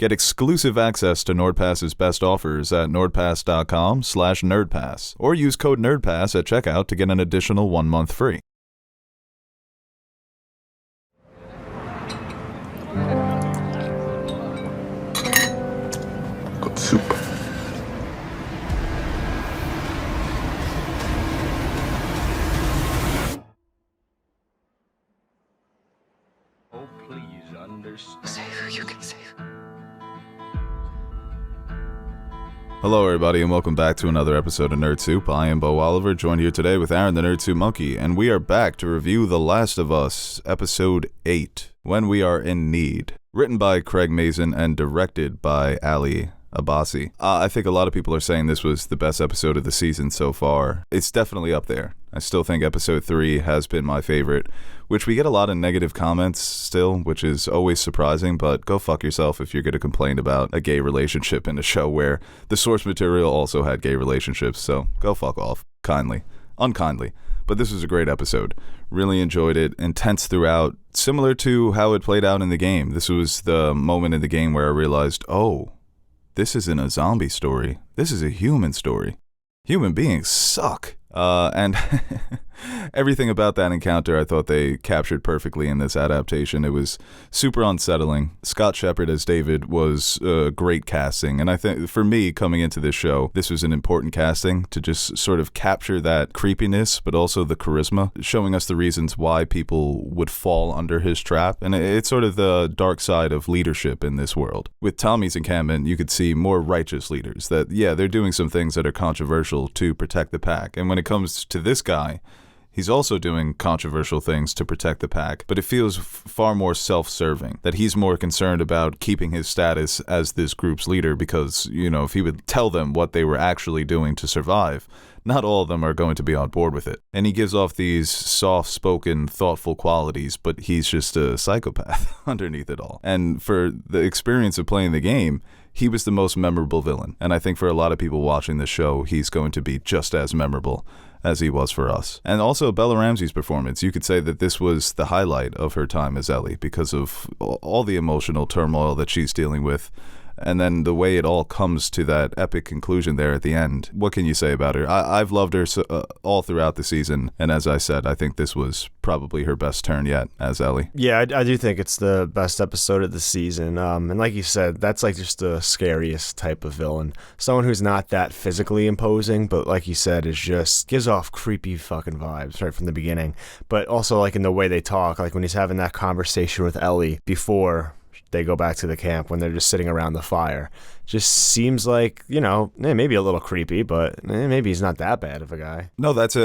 Get exclusive access to NordPass's best offers at nordpass.com/nerdpass, or use code NERDPASS at checkout to get an additional 1 month free. Got soup. Oh, please understand. Save who you can save. Hello, everybody, and welcome back to another episode of Nerd Soup. I am Beau Oliver, joined here today with Aaron, the Nerd Soup Monkey, and we are back to review The Last of Us, Episode 8, When We Are in Need. Written by Craig Mazin and directed by Ali Abbasi. I think a lot of people are saying this was the best episode of the season so far. It's definitely up there. I still think episode 3 has been my favorite, which we get a lot of negative comments still, which is always surprising, but go fuck yourself if you're going to complain about a gay relationship in a show where the source material also had gay relationships, so go fuck off. Kindly. Unkindly. But this was a great episode. Really enjoyed it. Intense throughout. Similar to how it played out in the game. This was the moment in the game where I realized, oh, this isn't a zombie story. This is a human story. Human beings suck. And everything about that encounter I thought they captured perfectly in this adaptation. It was super unsettling. Scott Shepherd as David was great casting, and I think for me coming into this show, this was an important casting to just sort of capture that creepiness but also the charisma, showing us the reasons why people would fall under his trap, and it's sort of the dark side of leadership in this world. With Tommy's encampment, you could see more righteous leaders that, yeah, they're doing some things that are controversial to protect the pack, and when it comes to this guy, he's also doing controversial things to protect the pack, but it feels far more self-serving, that he's more concerned about keeping his status as this group's leader because, you know, if he would tell them what they were actually doing to survive, not all of them are going to be on board with it. And he gives off these soft-spoken, thoughtful qualities, but he's just a psychopath underneath it all. And for the experience of playing the game, he was the most memorable villain. And I think for a lot of people watching this show, he's going to be just as memorable as he was for us. And also Bella Ramsey's performance. You could say that this was the highlight of her time as Ellie because of all the emotional turmoil that she's dealing with. And then the way it all comes to that epic conclusion there at the end. What can you say about her? I've loved her all throughout the season. And as I said, I think this was probably her best turn yet as Ellie. Yeah, I do think it's the best episode of the season. And like you said, that's like just the scariest type of villain. Someone who's not that physically imposing, but like you said, is just gives off creepy fucking vibes right from the beginning. But also like in the way they talk, like when he's having that conversation with Ellie before they go back to the camp when they're just sitting around the fire. Just seems like, you know, maybe a little creepy, but maybe he's not that bad of a guy. No, that's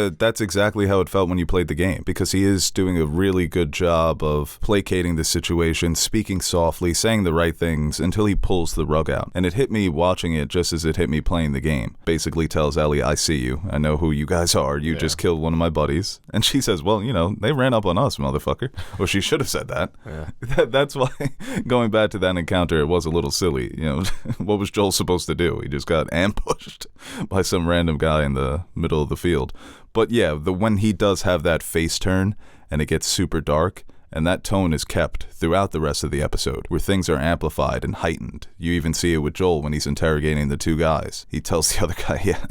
exactly how it felt when you played the game, because he is doing a really good job of placating the situation, speaking softly, saying the right things until he pulls the rug out. And it hit me watching it just as it hit me playing the game. Basically tells Ellie, I see you. I know who you guys are. You just killed one of my buddies. And she says, well, you know, they ran up on us, motherfucker. Well, she should have said that. Yeah. That's why, going back to that encounter, it was a little silly. You know, what was Joel supposed to do? He just got ambushed by some random guy in the middle of the field. But yeah, when he does have that face turn and it gets super dark, and that tone is kept throughout the rest of the episode, where things are amplified and heightened. You even see it with Joel when he's interrogating the two guys. He tells the other guy, yeah,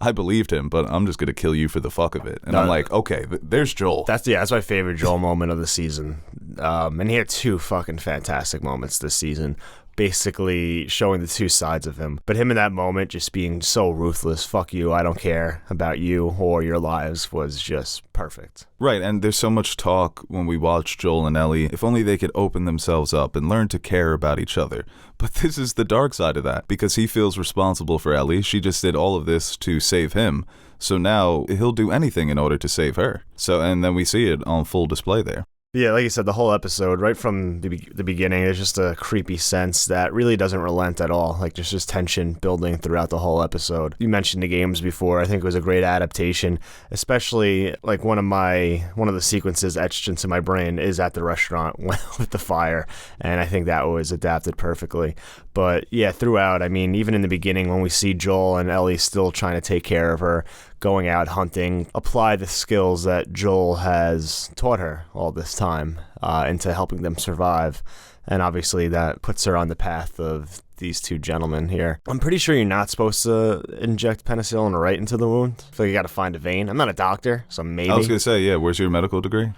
I believed him, but I'm just going to kill you for the fuck of it. And I'm like, okay, there's Joel. That's my favorite Joel moment of the season. And he had two fucking fantastic moments this season, basically showing the two sides of him. But him in that moment just being so ruthless, fuck you, I don't care about you or your lives, was just perfect. Right, and there's so much talk when we watch Joel and Ellie. If only they could open themselves up and learn to care about each other. But this is the dark side of that, because he feels responsible for Ellie. She just did all of this to save him. So now he'll do anything in order to save her. So, and then we see it on full display there. Yeah, like you said, the whole episode, right from the beginning, there's just a creepy sense that really doesn't relent at all. Like, there's just tension building throughout the whole episode. You mentioned the games before. I think it was a great adaptation, especially, like, one of the sequences etched into my brain is at the restaurant with the fire, and I think that was adapted perfectly. But, yeah, throughout, I mean, even in the beginning when we see Joel and Ellie still trying to take care of her, going out hunting, apply the skills that Joel has taught her all this time into helping them survive. And obviously that puts her on the path of these two gentlemen here. I'm pretty sure you're not supposed to inject penicillin right into the wound. I feel like you got to find a vein. I'm not a doctor, so maybe. I was going to say, yeah, where's your medical degree?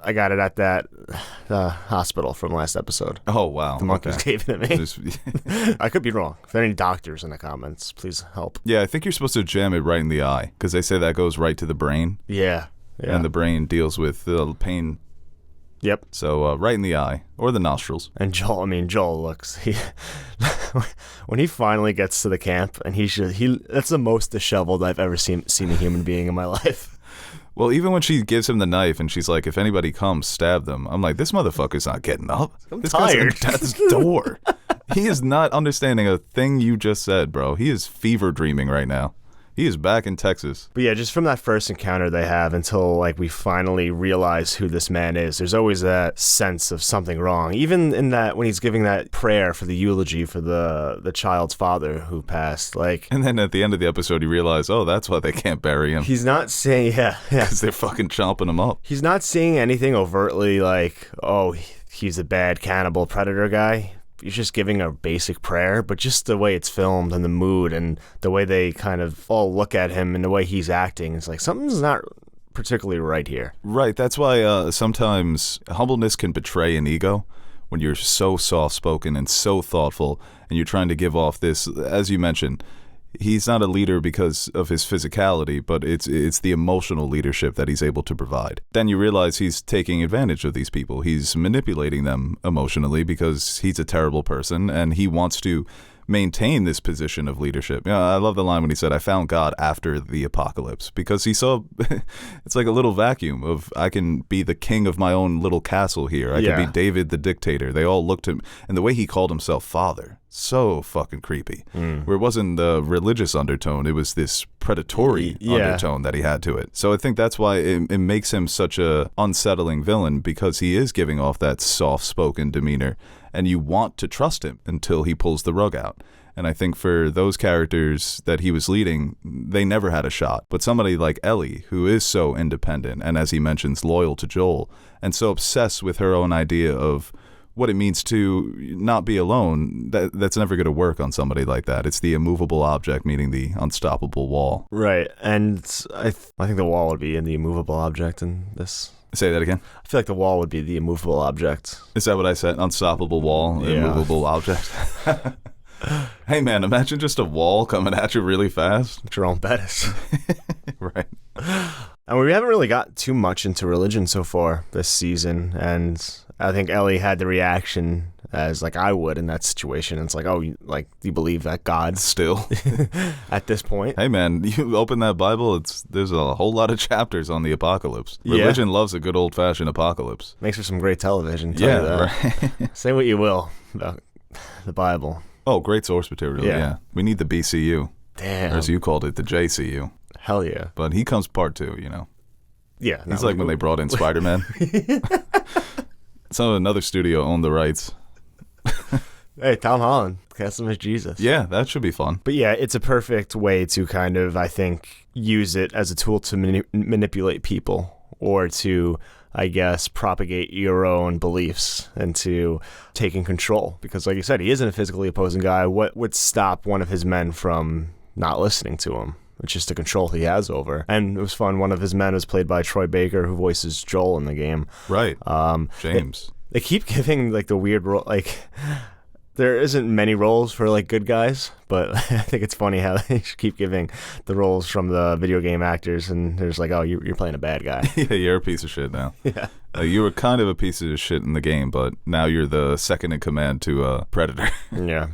I got it at that hospital from last episode. Oh, wow. The monkeys gave it to me. I could be wrong. If any doctors in the comments, please help. Yeah, I think you're supposed to jam it right in the eye, because they say that goes right to the brain. Yeah. And the brain deals with the pain. Yep. So right in the eye or the nostrils. And Joel looks, when he finally gets to the camp, and that's the most disheveled I've ever seen a human being in my life. Well, even when she gives him the knife and she's like, if anybody comes, stab them. I'm like, this motherfucker's not getting up. This tired. Guy's at death's door. He is not understanding a thing you just said, bro. He is fever dreaming right now. He is back in Texas. But yeah, just from that first encounter they have until like we finally realize who this man is, there's always that sense of something wrong. Even in that when he's giving that prayer for the eulogy for the child's father who passed, like. And then at the end of the episode, you realize, oh, that's why they can't bury him. He's not saying, yeah, because they're fucking chomping him up. He's not saying anything overtly like, oh, he's a bad cannibal predator guy. He's just giving a basic prayer, but just the way it's filmed and the mood and the way they kind of all look at him and the way he's acting, it's like something's not particularly right here. Right. That's why sometimes humbleness can betray an ego when you're so soft-spoken and so thoughtful and you're trying to give off this, as you mentioned, he's not a leader because of his physicality, but it's the emotional leadership that he's able to provide. Then you realize he's taking advantage of these people. He's manipulating them emotionally because he's a terrible person and he wants to maintain this position of leadership. Yeah, I love the line when he said, I found God after the apocalypse, because he saw it's like a little vacuum of I can be the king of my own little castle here. I can be David the dictator. They all looked at him, and the way he called himself father, so fucking creepy. Where it wasn't the religious undertone, it was this predatory undertone that he had to it. So I think that's why it makes him such a unsettling villain, because he is giving off that soft-spoken demeanor, and you want to trust him until he pulls the rug out. And I think for those characters that he was leading, they never had a shot. But somebody like Ellie, who is so independent, and as he mentions, loyal to Joel, and so obsessed with her own idea of what it means to not be alone, that's never going to work on somebody like that. It's the immovable object, meaning the unstoppable wall. Right, and I think the wall would be in the immovable object in this. Say that again? I feel like the wall would be the immovable object. Is that what I said? Unstoppable wall, immovable object? Hey man, imagine just a wall coming at you really fast. Jerome Bettis. Right. And we haven't really got too much into religion so far this season, and I think Ellie had the reaction as like I would in that situation. It's like, oh, do you believe that God still at this point? Hey man, you open that Bible, there's a whole lot of chapters on the apocalypse. Religion loves a good old-fashioned apocalypse. Makes for some great television. Right. Say what you will about the Bible. Oh, great source material. Yeah. We need the BCU. Damn. Or as you called it, the JCU. Hell yeah. But he comes part 2, you know. Yeah. He's like when they brought in Spider-Man. So another studio owned the rights. Hey, Tom Holland, cast him as Jesus. Yeah, that should be fun. But yeah, it's a perfect way to kind of, I think, use it as a tool to manipulate people, or to, I guess, propagate your own beliefs into taking control. Because like you said, he isn't a physically opposing guy. What would stop one of his men from not listening to him? It's just the control he has over. And it was fun. One of his men was played by Troy Baker, who voices Joel in the game. Right. James. They keep giving like the weird role. Like, there isn't many roles for like good guys, but I think it's funny how they keep giving the roles from the video game actors, and they're just like, oh, you're playing a bad guy. Yeah, you're a piece of shit now. Yeah. You were kind of a piece of shit in the game, but now you're the second in command to a Predator. Yeah.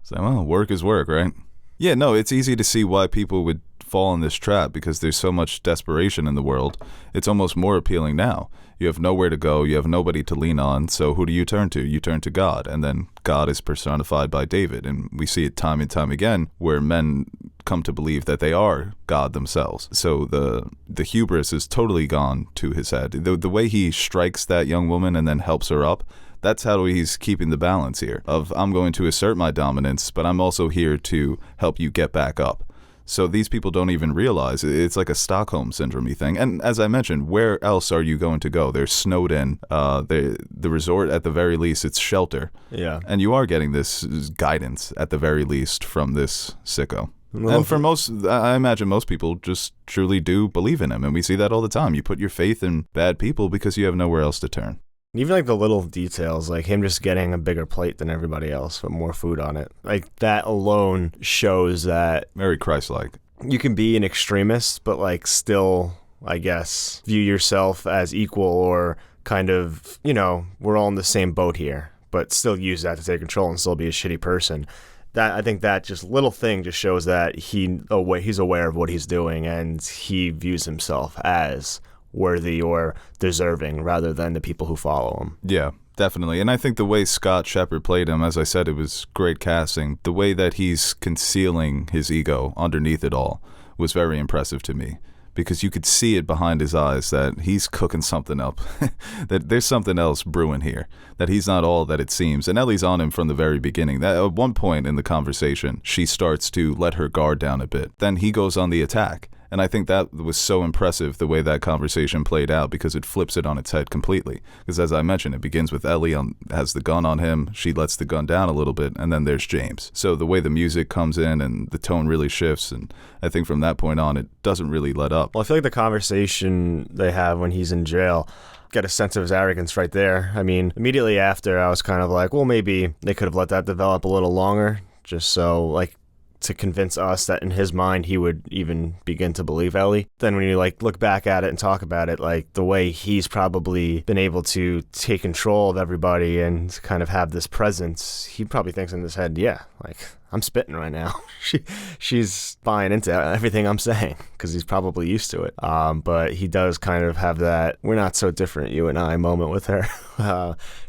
So, well, work is work, right? Yeah, no, it's easy to see why people would fall in this trap, because there's so much desperation in the world. It's almost more appealing now. You have nowhere to go. You have nobody to lean on. So who do you turn to? You turn to God. And then God is personified by David. And we see it time and time again where men come to believe that they are God themselves. So the hubris is totally gone to his head. The way he strikes that young woman and then helps her up, that's how he's keeping the balance here of I'm going to assert my dominance, but I'm also here to help you get back up. So these people don't even realize it's like a Stockholm syndrome thing. And as I mentioned, where else are you going to go? They're snowed in. The resort, at the very least, it's shelter. Yeah. And you are getting this guidance, at the very least, from this sicko. Well, And for most, I imagine most people just truly do believe in him. And we see that all the time. You put your faith in bad people because you have nowhere else to turn. Even like the little details, like him just getting a bigger plate than everybody else with more food on it. Like that alone shows that Very Christ-like. you can be an extremist, but like still, I guess, view yourself as equal or kind of, we're all in the same boat here, but still use that to take control and still be a shitty person. I think that just little thing just shows that he's aware of what he's doing and he views himself as worthy or deserving rather than the people who follow him. Yeah, definitely. And I think the way Scott Shepard played him, as I said, it was great casting. The way that he's concealing his ego underneath it all was very impressive to me, because you could see it behind his eyes that he's cooking something up, that there's something else brewing here, that he's not all that it seems. And Ellie's on him from the very beginning. That at one point in the conversation, she starts to let her guard down a bit. Then he goes on the attack. And I think that was so impressive, the way that conversation played out, because it flips it on its head completely. Because as I mentioned, it begins with Ellie has the gun on him. She lets the gun down a little bit, and then there's James. So the way the music comes in and the tone really shifts, and I think from that point on, it doesn't really let up. Well, I feel like the conversation they have when he's in jail, get a sense of his arrogance right there. I mean, immediately after, I was kind of like, well, maybe they could have let that develop a little longer, just so, like, to convince us that in his mind he would even begin to believe Ellie. Then when you look back at it and talk about it, like the way he's probably been able to take control of everybody and kind of have this presence, he probably thinks in his head, yeah, like I'm spitting right now. She's buying into everything I'm saying because he's probably used to it. But he does kind of have that we're not so different, you and I moment with her,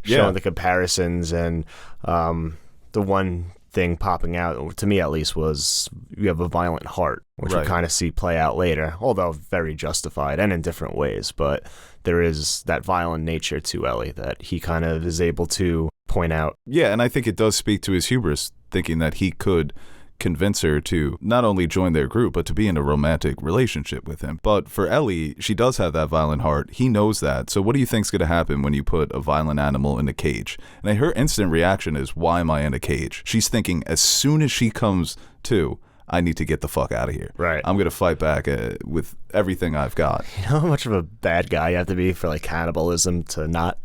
showing the comparisons and the one thing popping out, to me at least, was you have a violent heart, which we kind of see play out later, although very justified and in different ways. But there is that violent nature to Ellie that he kind of is able to point out. Yeah, and I think it does speak to his hubris, thinking that he could convince her to not only join their group, but to be in a romantic relationship with him. But for Ellie, she does have that violent heart. He knows that. So what do you think's going to happen when you put a violent animal in a cage? And her instant reaction is, why am I in a cage? She's thinking, as soon as she comes to, I need to get the fuck out of here. Right. I'm going to fight back with everything I've got. You know how much of a bad guy you have to be for like cannibalism to not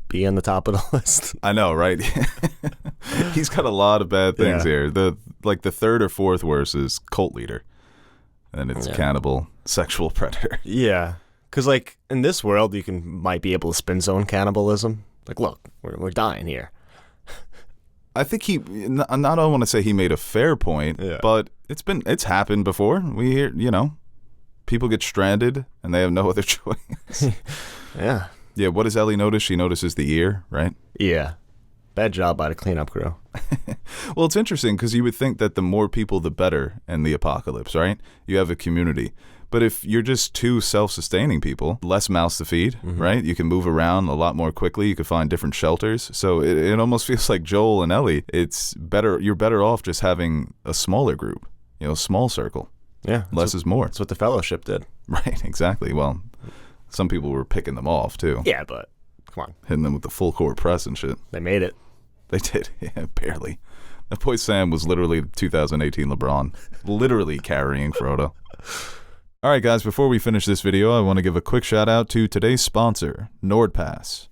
be on the top of the list? I know, right? He's got a lot of bad things here. The third or fourth worst is cult leader, and it's cannibal, sexual predator. Yeah, because like in this world, you might be able to spin zone cannibalism. Like, look, we're dying here. I think I don't want to say he made a fair point, but it's happened before. We hear, people get stranded and they have no other choice. Yeah. Yeah, what does Ellie notice? She notices the ear, right? Yeah. Bad job by the cleanup crew. Well, it's interesting because you would think that the more people, the better in the apocalypse, right? You have a community. But if you're just two self-sustaining people, less mouths to feed, right? You can move around a lot more quickly. You can find different shelters. So it almost feels like Joel and Ellie, it's better. You're better off just having a smaller group, small circle. Yeah. Less is more. That's what the Fellowship did. Right, exactly. Well, some people were picking them off, too. Yeah, but come on. Hitting them with the full court press and shit. They made it. They did, yeah, barely. That boy Sam was literally 2018 LeBron, literally carrying Frodo. All right, guys, before we finish this video, I want to give a quick shout out to today's sponsor, NordPass.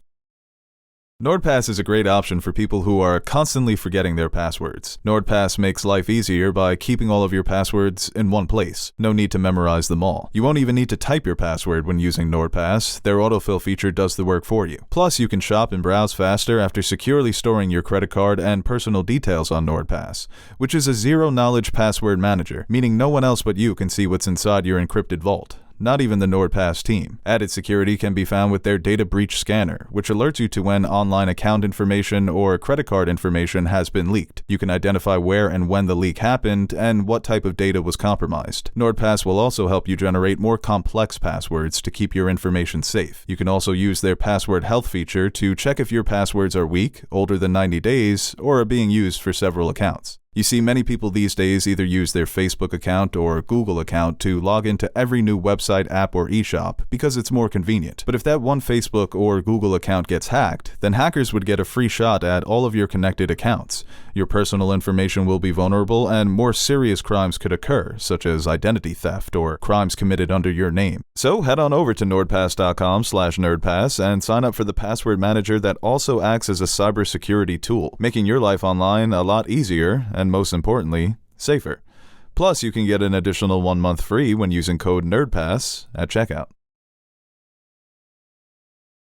NordPass is a great option for people who are constantly forgetting their passwords. NordPass makes life easier by keeping all of your passwords in one place. No need to memorize them all. You won't even need to type your password when using NordPass. Their autofill feature does the work for you. Plus, you can shop and browse faster after securely storing your credit card and personal details on NordPass, which is a zero-knowledge password manager, meaning no one else but you can see what's inside your encrypted vault. Not even the NordPass team. Added security can be found with their data breach scanner, which alerts you to when online account information or credit card information has been leaked. You can identify where and when the leak happened and what type of data was compromised. NordPass will also help you generate more complex passwords to keep your information safe. You can also use their password health feature to check if your passwords are weak, older than 90 days, or are being used for several accounts. You see, many people these days either use their Facebook account or Google account to log into every new website, app, or eShop because it's more convenient. But if that one Facebook or Google account gets hacked, then hackers would get a free shot at all of your connected accounts. Your personal information will be vulnerable, and more serious crimes could occur, such as identity theft or crimes committed under your name. So head on over to nordpass.com/nerdpass and sign up for the password manager that also acts as a cybersecurity tool, making your life online a lot easier and, most importantly, safer. Plus, you can get an additional 1 month free when using code NERDPASS at checkout.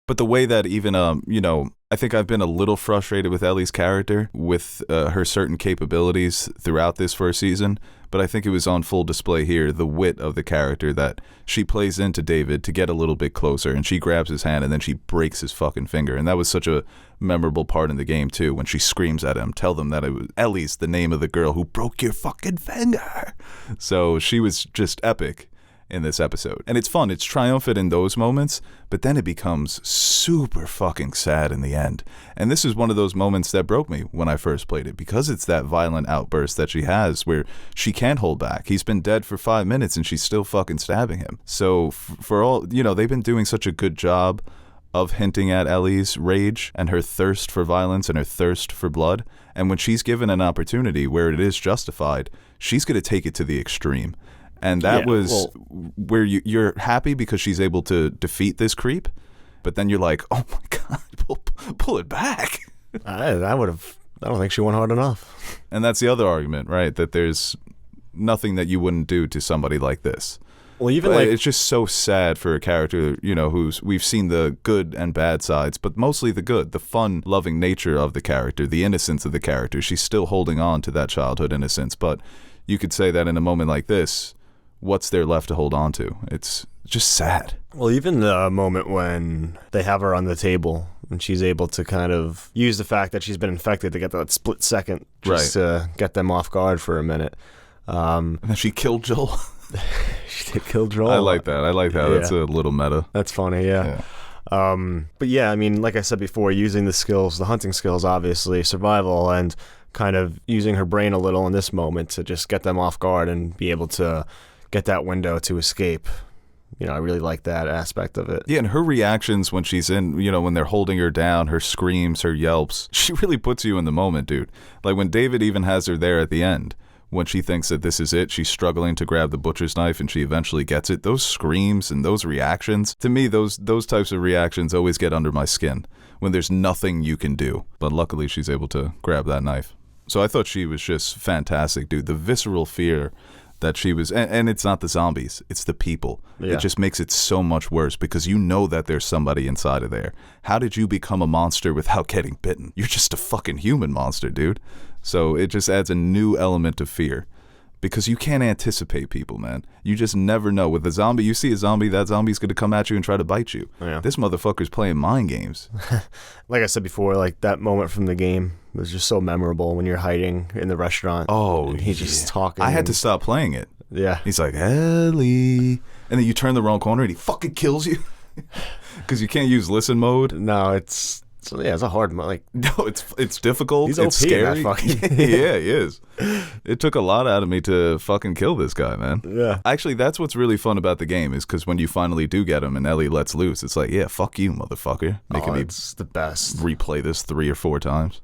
But the way that even, I think I've been a little frustrated with Ellie's character, with her certain capabilities throughout this first season, but I think it was on full display here, the wit of the character that she plays into David to get a little bit closer, and she grabs his hand and then she breaks his fucking finger. And that was such a memorable part in the game, too, when she screams at him, tell them that it was Ellie's the name of the girl who broke your fucking finger. So she was just epic in this episode. And it's fun, it's triumphant in those moments, but then it becomes super fucking sad in the end. And this is one of those moments that broke me when I first played it, because it's that violent outburst that she has where she can't hold back. He's been dead for 5 minutes and she's still fucking stabbing him. So for all, they've been doing such a good job of hinting at Ellie's rage and her thirst for violence and her thirst for blood. And when she's given an opportunity where it is justified, she's going to take it to the extreme. And that where you're happy because she's able to defeat this creep, but then you're like, oh my God, pull it back. I don't think she went hard enough. And that's the other argument, right? That there's nothing that you wouldn't do to somebody like this. Well, even it's just so sad for a character, we've seen the good and bad sides, but mostly the good, the fun, loving nature of the character, the innocence of the character. She's still holding on to that childhood innocence, but you could say that in a moment like this, what's there left to hold on to? It's just sad. Well, even the moment when they have her on the table and she's able to kind of use the fact that she's been infected to get that split second just to get them off guard for a minute. And then she killed Joel. She did kill Joel. I like that. Yeah. That's a little meta. That's funny, yeah. But yeah, I mean, like I said before, using the skills, the hunting skills, obviously, survival, and kind of using her brain a little in this moment to just get them off guard and be able to get that window to escape. I really like that aspect of it. Yeah, and her reactions when she's in, when they're holding her down, her screams, her yelps, she really puts you in the moment, dude. Like when David even has her there at the end, when she thinks that this is it, she's struggling to grab the butcher's knife and she eventually gets it. Those screams and those reactions, to me, those types of reactions always get under my skin when there's nothing you can do. But luckily, she's able to grab that knife. So I thought she was just fantastic, dude. The visceral fear that she was, and it's not the zombies, it's the people. Yeah. It just makes it so much worse because you know that there's somebody inside of there. How did you become a monster without getting bitten? You're just a fucking human monster, dude. So it just adds a new element of fear because you can't anticipate people, man. You just never know. With a zombie, you see a zombie, that zombie's going to come at you and try to bite you. Yeah. This motherfucker's playing mind games. Like I said before, like that moment from the game was just so memorable when you're hiding in the restaurant. Oh, and he's just talking. I had to stop playing it. Yeah. He's like, Ellie. And then you turn the wrong corner and he fucking kills you. Because you can't use listen mode. No, it's a hard mode. Like, no, it's difficult. He's it's OP scary. Yeah, he is. It took a lot out of me to fucking kill this guy, man. Yeah. Actually, that's what's really fun about the game is because when you finally do get him and Ellie lets loose, it's like, yeah, fuck you, motherfucker. Making me it's the best. Replay this 3 or 4 times,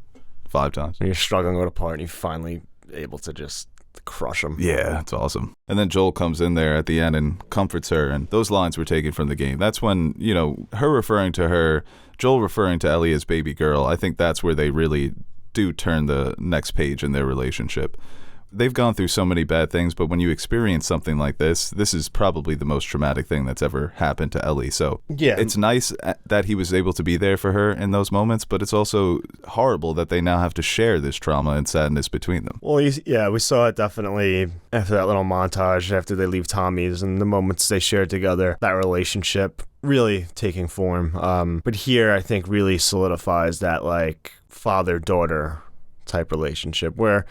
5 times. And you're struggling with a part and you're finally able to just crush him. Yeah, it's awesome. And then Joel comes in there at the end and comforts her, and those lines were taken from the game. That's when, her referring to her, Joel referring to Ellie as baby girl, I think that's where they really do turn the next page in their relationship. They've gone through so many bad things, but when you experience something like this is probably the most traumatic thing that's ever happened to Ellie. So yeah, it's nice that he was able to be there for her in those moments, but it's also horrible that they now have to share this trauma and sadness between them. Well, yeah, we saw it definitely after that little montage, after they leave Tommy's and the moments they shared together, that relationship really taking form. But here, I think really solidifies that like father-daughter type relationship where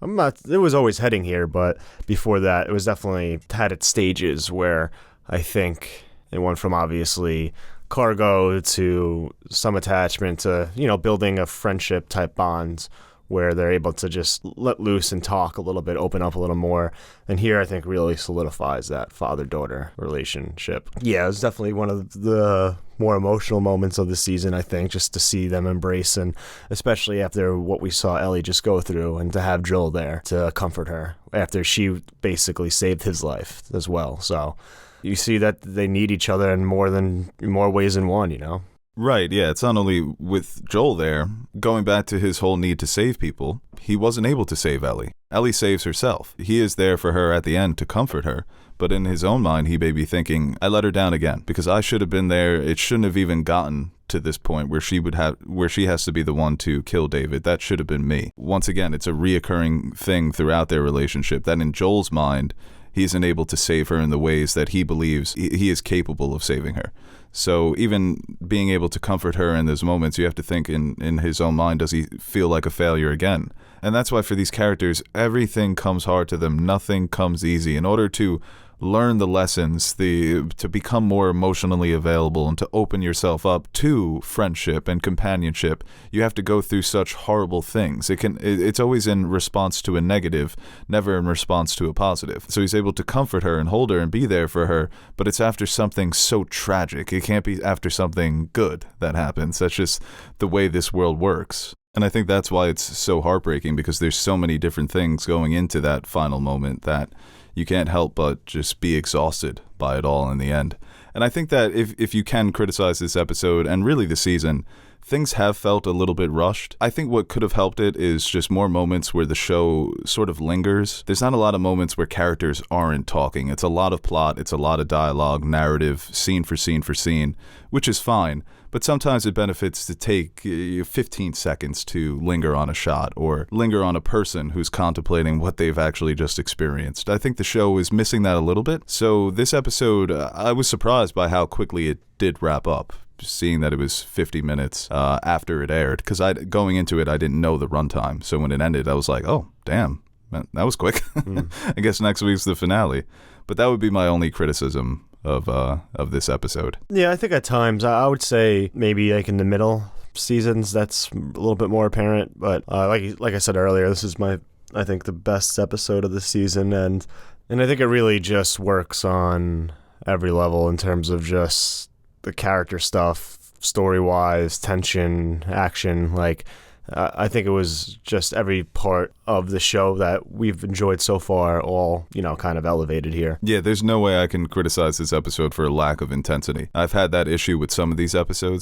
it was always heading here, but before that, it was definitely had its stages where I think it went from obviously cargo to some attachment to, building a friendship type bonds where they're able to just let loose and talk a little bit, open up a little more. And here, I think, really solidifies that father-daughter relationship. Yeah, it was definitely one of the more emotional moments of the season, I think, just to see them embrace, and especially after what we saw Ellie just go through, and to have Joel there to comfort her after she basically saved his life as well. So you see that they need each other in more ways than one, you know? Right, yeah, it's not only with Joel there. Going back to his whole need to save people, he wasn't able to save Ellie. Ellie saves herself. He is there for her at the end to comfort her. But in his own mind, he may be thinking, I let her down again because I should have been there. It shouldn't have even gotten to this point where she has to be the one to kill David. That should have been me. Once again, it's a reoccurring thing throughout their relationship that in Joel's mind, he isn't able to save her in the ways that he believes he is capable of saving her. So even being able to comfort her in those moments, you have to think in his own mind, does he feel like a failure again? And that's why for these characters, everything comes hard to them. Nothing comes easy. In order to learn the lessons, to become more emotionally available and to open yourself up to friendship and companionship, you have to go through such horrible things. It's always in response to a negative, never in response to a positive. So he's able to comfort her and hold her and be there for her, but it's after something so tragic. It can't be after something good that happens. That's just the way this world works. And I think that's why it's so heartbreaking, because there's so many different things going into that final moment that you can't help but just be exhausted by it all in the end. And I think that if you can criticize this episode and really the season, things have felt a little bit rushed. I think what could have helped it is just more moments where the show sort of lingers. There's not a lot of moments where characters aren't talking. It's a lot of plot, it's a lot of dialogue, narrative, scene for scene for scene, which is fine. But sometimes it benefits to take 15 seconds to linger on a shot or linger on a person who's contemplating what they've actually just experienced. I think the show is missing that a little bit. So this episode, I was surprised by how quickly it did wrap up, seeing that it was 50 minutes after it aired. Because going into it, I didn't know the runtime. So when it ended, I was like, oh, damn, that was quick. I guess next week's the finale. But that would be my only criticism of this episode. Yeah, I think at times I would say maybe like in the middle seasons that's a little bit more apparent, but like I said earlier, this is I think the best episode of the season, and I think it really just works on every level in terms of just the character stuff, story-wise, tension, action. Like I think it was just every part of the show that we've enjoyed so far, all, kind of elevated here. Yeah, there's no way I can criticize this episode for a lack of intensity. I've had that issue with some of these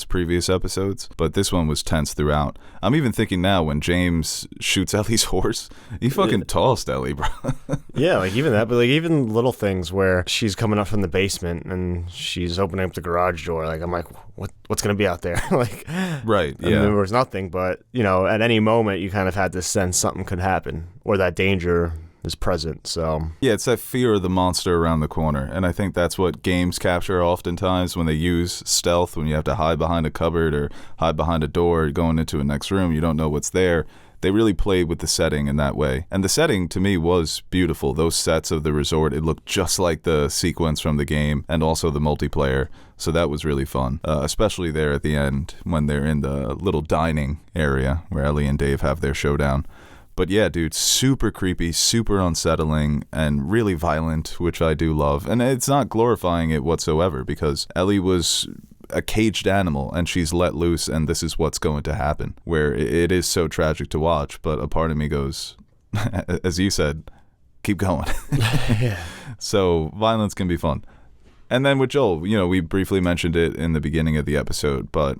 previous episodes, but this one was tense throughout. I'm even thinking now when James shoots Ellie's horse, he fucking tossed Ellie, bro. Yeah, like even that, but like even little things where she's coming up from the basement and she's opening up the garage door, like I'm like, what's gonna be out there? Like, right, yeah. I mean, there was nothing, but at any moment you kind of had this sense something could happen or that danger is present. So yeah, it's that fear of the monster around the corner, and I think that's what games capture oftentimes when they use stealth, when you have to hide behind a cupboard or hide behind a door going into a next room, you don't know what's there. They really played with the setting in that way. And the setting, to me, was beautiful. Those sets of the resort, it looked just like the sequence from the game and also the multiplayer. So that was really fun, especially there at the end when they're in the little dining area where Ellie and Dave have their showdown. But yeah, dude, super creepy, super unsettling, and really violent, which I do love. And it's not glorifying it whatsoever, because Ellie was a caged animal and she's let loose, and this is what's going to happen, where it is so tragic to watch. But a part of me goes, as you said, keep going. Yeah. So violence can be fun. And then with Joel, we briefly mentioned it in the beginning of the episode, but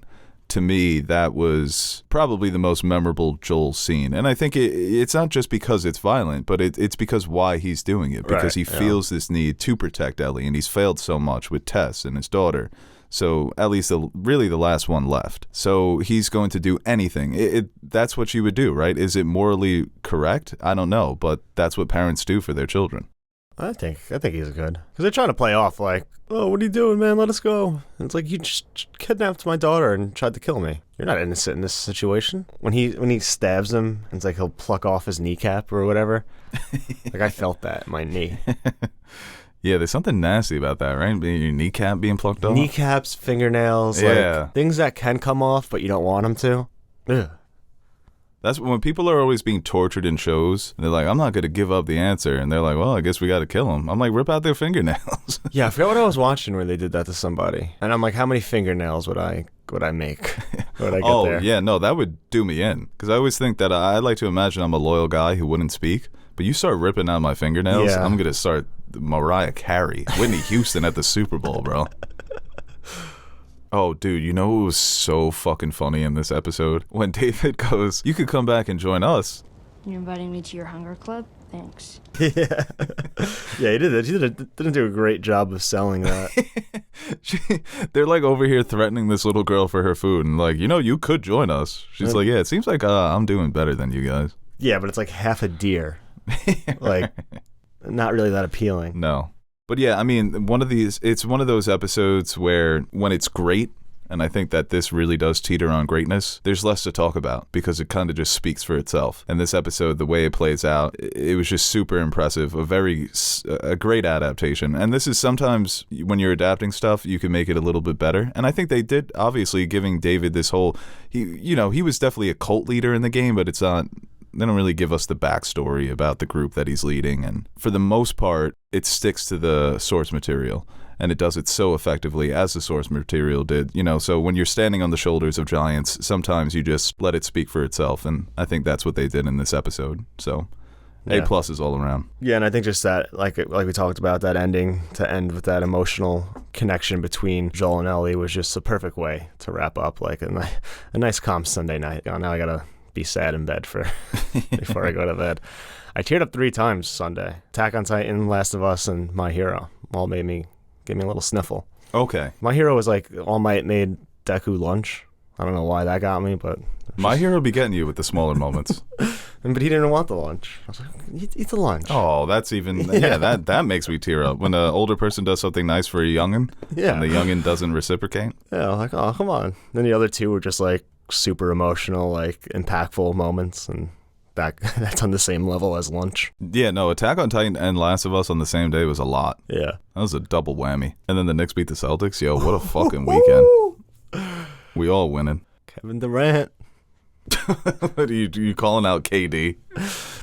to me, that was probably the most memorable Joel scene. And I think it's not just because it's violent, but it's because why he's doing it. Because he feels this need to protect Ellie, and he's failed so much with Tess and his daughter. So Ellie's really the last one left. So he's going to do anything. That's what you would do, right? Is it morally correct? I don't know, but that's what parents do for their children. I think he's good. Because they're trying to play off like, oh, what are you doing, man? Let us go. And it's like, you just kidnapped my daughter and tried to kill me. You're not innocent in this situation. When he stabs him, it's like he'll pluck off his kneecap or whatever. Like, I felt that in my knee. Yeah, there's something nasty about that, right? Your kneecap being plucked off? Kneecaps, fingernails, like things that can come off, but you don't want them to. Ugh. That's when people are always being tortured in shows. And they're like, I'm not going to give up the answer. And they're like, well, I guess we got to kill them. I'm like, rip out their fingernails. Yeah, I forgot what I was watching where they did that to somebody. And I'm like, how many fingernails would I make? Would I get there? Yeah, no, that would do me in. Because I always think that I like to imagine I'm a loyal guy who wouldn't speak. But you start ripping out my fingernails, Yeah. I'm going to start Mariah Carey, Whitney Houston at the Super Bowl, bro. Oh, dude, you know what was so fucking funny in this episode? When David goes, you could come back and join us. You're inviting me to your hunger club? Thanks. Yeah. Yeah, he did it. He didn't do a great job of selling that. They're like over here threatening this little girl for her food. And like, you could join us. She's like, yeah, it seems like I'm doing better than you guys. Yeah, but it's like half a deer. Like, not really that appealing. No. But yeah, I mean, it's one of those episodes where when it's great, and I think that this really does teeter on greatness, there's less to talk about because it kind of just speaks for itself. And this episode, the way it plays out, it was just super impressive, a great adaptation. And this is sometimes when you're adapting stuff, you can make it a little bit better. And I think they did, obviously, giving David this whole, he was definitely a cult leader in the game, but it's not, they don't really give us the backstory about the group that he's leading. And for the most part, it sticks to the source material. And it does it so effectively as the source material did. So when you're standing on the shoulders of giants, sometimes you just let it speak for itself. And I think that's what they did in this episode. So Yeah. A+ is all around. Yeah, and I think just that, like we talked about, that ending to end with that emotional connection between Joel and Ellie was just a perfect way to wrap up, like a nice calm Sunday night. Now I gotta be sad in bed before I go to bed. I teared up 3 times Sunday. Attack on Titan, Last of Us, and My Hero all gave me a little sniffle. Okay. My Hero was like All Might made Deku lunch. I don't know why that got me, but My Hero be getting you with the smaller moments. But he didn't want the lunch. I was like, eat the lunch. Oh, that's even that makes me tear up when an older person does something nice for a youngin', Yeah. and the youngin' doesn't reciprocate. Yeah, like, oh, come on. Then the other 2 were just like super emotional, like impactful moments, and that's on the same level as lunch. Yeah, no, Attack on Titan and Last of Us on the same day was a lot. Yeah. That was a double whammy. And then the Knicks beat the Celtics. Yo, what a fucking weekend. We all winning. Kevin Durant. What are you calling out KD?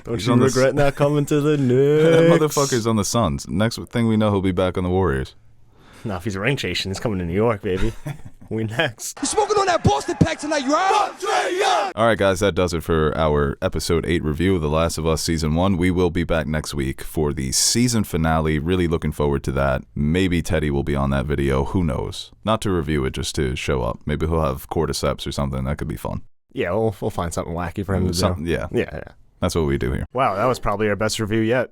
Don't He's you on the regret not coming to the That Knicks? motherfucker's on the Suns. Next thing we know, he'll be back on the Warriors. No, if he's ring chasing, he's coming to New York, baby. We next. You smoking on that Boston pack tonight, you heard? All right, guys, that does it for our episode 8 review of The Last of Us Season 1. We will be back next week for the season finale. Really looking forward to that. Maybe Teddy will be on that video. Who knows? Not to review it, just to show up. Maybe he'll have cordyceps or something. That could be fun. Yeah, we'll find something wacky for him to do. Yeah, Yeah. that's what we do here. Wow, that was probably our best review yet.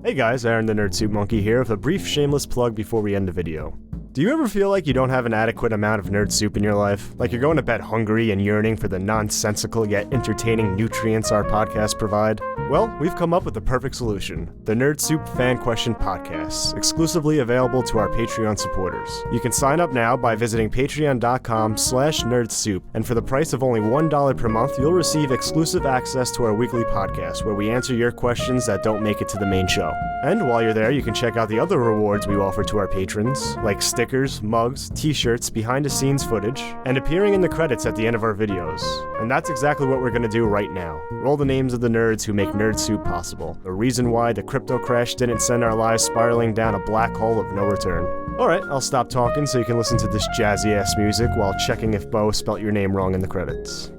Hey guys, Aaron the Nerd Soup Monkey here with a brief shameless plug before we end the video. Do you ever feel like you don't have an adequate amount of nerd soup in your life? Like you're going to bed hungry and yearning for the nonsensical yet entertaining nutrients our podcasts provide? Well, we've come up with the perfect solution. The Nerd Soup Fan Question Podcasts, exclusively available to our Patreon supporters. You can sign up now by visiting patreon.com/nerdsoup, and for the price of only $1 per month, you'll receive exclusive access to our weekly podcast where we answer your questions that don't make it to the main show. And while you're there, you can check out the other rewards we offer to our patrons, like stickers, mugs, t-shirts, behind-the-scenes footage, and appearing in the credits at the end of our videos. And that's exactly what we're going to do right now. Roll the names of the nerds who make Nerd Soup possible. The reason why the crypto crash didn't send our lives spiraling down a black hole of no return. Alright, I'll stop talking so you can listen to this jazzy-ass music while checking if Beau spelt your name wrong in the credits.